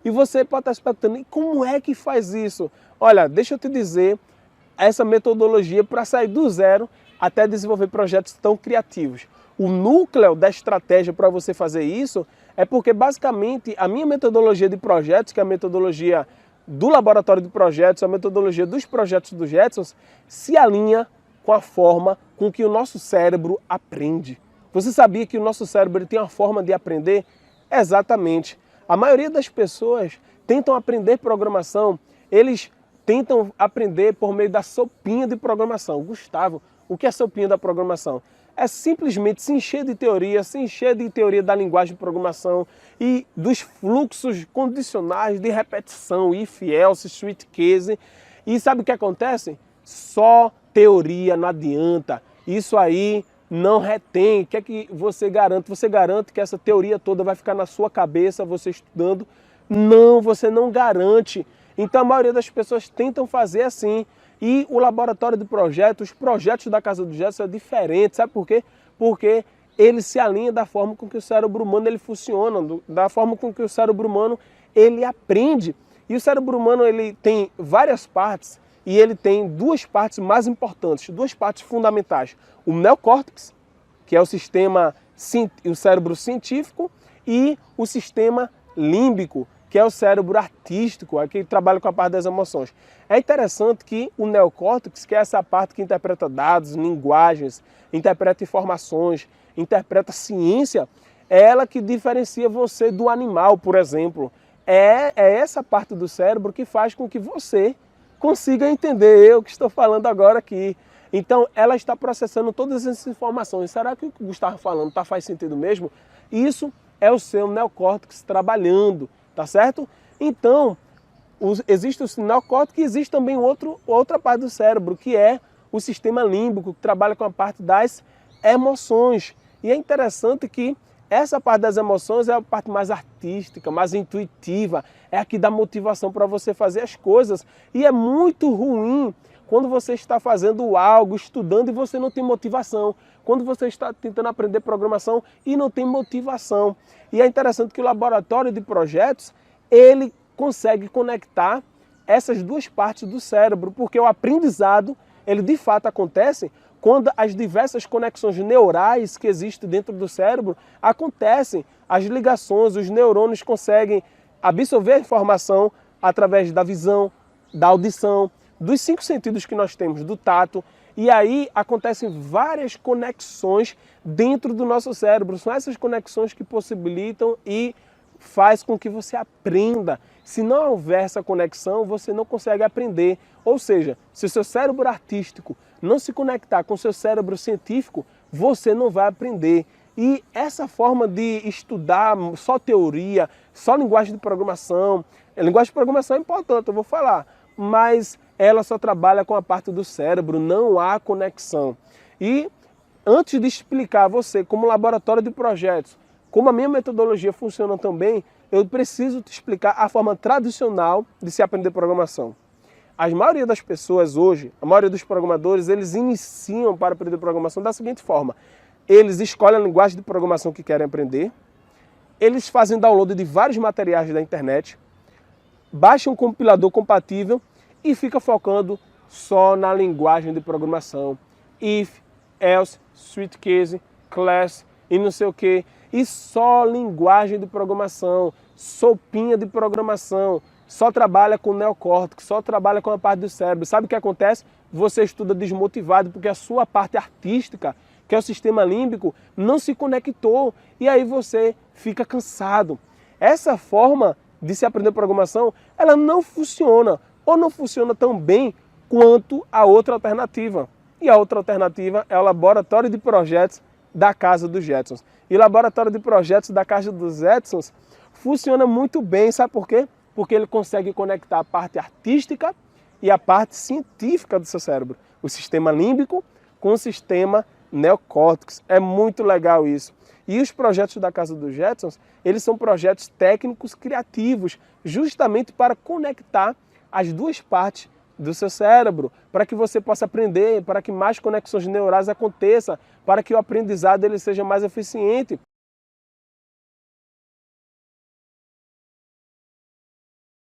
E você pode estar se perguntando, e como é que faz isso? Olha, deixa eu te dizer essa metodologia para sair do zero até desenvolver projetos tão criativos. O núcleo da estratégia para você fazer isso é porque basicamente a minha metodologia de projetos, que é a metodologia do laboratório de projetos, a metodologia dos projetos do Jetsons, se alinha com a forma com que o nosso cérebro aprende. Você sabia que o nosso cérebro tem uma forma de aprender? Exatamente. A maioria das pessoas tentam aprender programação, eles tentam aprender por meio da sopinha de programação. Gustavo, o que é sopinha da programação? É simplesmente se encher de teoria da linguagem de programação e dos fluxos condicionais de repetição, if, else, switch case. E sabe o que acontece? Só teoria não adianta. Isso aí não retém. O que é que você garante? Você garante que essa teoria toda vai ficar na sua cabeça, você estudando? Não, você não garante. Então a maioria das pessoas tentam fazer assim. E o laboratório de projetos, os projetos da Casa do Jetson é diferente, sabe por quê? Porque ele se alinha da forma com que o cérebro humano ele funciona, da forma com que o cérebro humano ele aprende. E o cérebro humano ele tem várias partes e ele tem duas partes mais importantes, duas partes fundamentais. O neocórtex, que é o cérebro científico, e o sistema límbico, que é o cérebro artístico, que trabalha com a parte das emoções. É interessante que o neocórtex, que é essa parte que interpreta dados, linguagens, interpreta informações, interpreta ciência, é ela que diferencia você do animal, por exemplo. É essa parte do cérebro que faz com que você consiga entender eu que estou falando agora aqui. Então, ela está processando todas essas informações. Será que o que o Gustavo está falando faz sentido mesmo? Isso é o seu neocórtex trabalhando. Tá certo? Então, existe o neocórtex e existe também outra parte do cérebro, que é o sistema límbico, que trabalha com a parte das emoções. E é interessante que essa parte das emoções é a parte mais artística, mais intuitiva, é a que dá motivação para você fazer as coisas. E é muito ruim quando você está fazendo algo, estudando e você não tem motivação. Quando você está tentando aprender programação e não tem motivação. E é interessante que o laboratório de projetos, ele consegue conectar essas duas partes do cérebro, porque o aprendizado, ele de fato acontece quando as diversas conexões neurais que existem dentro do cérebro acontecem. As ligações, os neurônios conseguem absorver a informação através da visão, da audição, dos 5 sentidos que nós temos, do tato, e aí acontecem várias conexões dentro do nosso cérebro. São essas conexões que possibilitam e faz com que você aprenda. Se não houver essa conexão, você não consegue aprender. Ou seja, se o seu cérebro artístico não se conectar com o seu cérebro científico, você não vai aprender. E essa forma de estudar só teoria, só linguagem de programação, linguagem de programação é importante, eu vou falar, mas ela só trabalha com a parte do cérebro, não há conexão. E antes de explicar a você como laboratório de projetos, como a minha metodologia funciona também, eu preciso te explicar a forma tradicional de se aprender programação. A maioria das pessoas hoje, a maioria dos programadores, eles iniciam para aprender programação da seguinte forma. Eles escolhem a linguagem de programação que querem aprender, eles fazem download de vários materiais da internet, baixam um compilador compatível e fica focando só na linguagem de programação. If, else, switch case, class e não sei o que. E só linguagem de programação, sopinha de programação, só trabalha com o neocórtex, só trabalha com a parte do cérebro. Sabe o que acontece? Você estuda desmotivado porque a sua parte artística, que é o sistema límbico, não se conectou e aí você fica cansado. Essa forma de se aprender programação, ela não funciona, ou não funciona tão bem quanto a outra alternativa. E a outra alternativa é o laboratório de projetos da Casa dos Jetsons. E o laboratório de projetos da Casa dos Jetsons funciona muito bem, sabe por quê? Porque ele consegue conectar a parte artística e a parte científica do seu cérebro. O sistema límbico com o sistema neocórtex. É muito legal isso. E os projetos da Casa dos Jetsons, eles são projetos técnicos criativos, justamente para conectar as duas partes do seu cérebro, para que você possa aprender, para que mais conexões neurais aconteçam, para que o aprendizado ele seja mais eficiente.